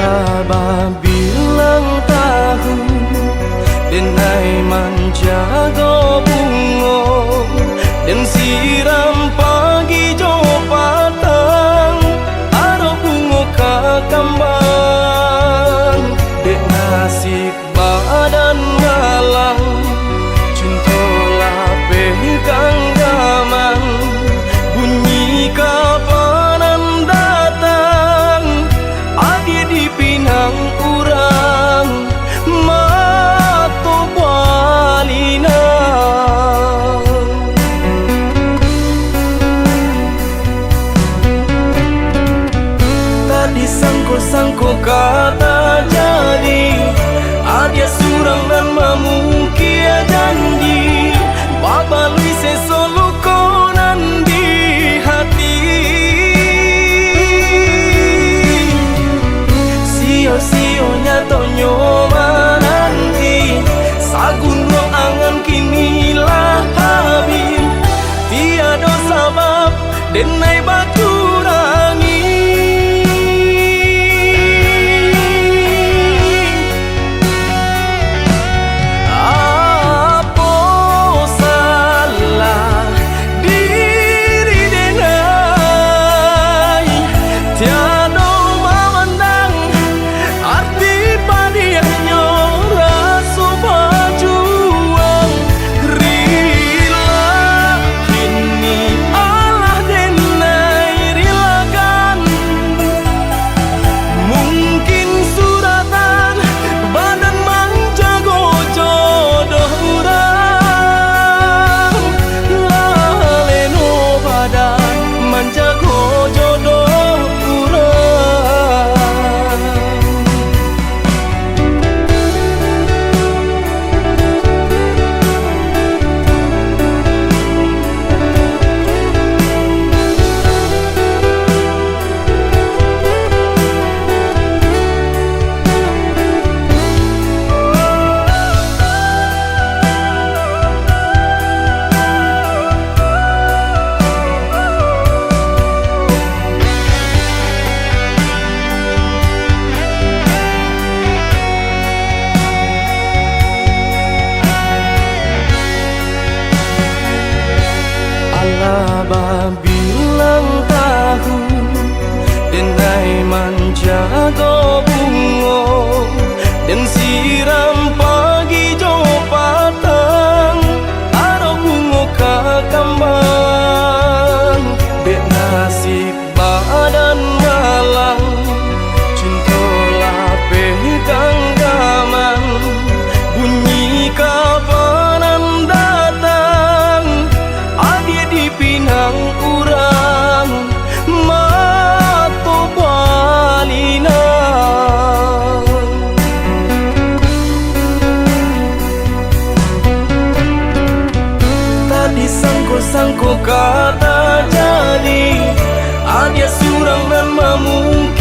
Alaba bilang tahu denai manjago bungo dan siram pagi jo patang aro bungo kakambang dek nasib badan malang cintola pegang gaman bunyi kapanan datang adi di pinang urang mato balina tadi sangko kata jadi adia surang dan mamukia janji babalui sesolu konan di hati sio-sionya tonyo mananti sagun lo angan kinilah habis tiada sabab denai baturangi Alaba bilang tahu denai manjago bungo dan siram pagi jo patang aro bungo kakambang dek nasib badan malang cintola pegang gaman bunyi kapanan datang adi di pinang urang mato balina tadi sangko kata jadi adia surang dan mamung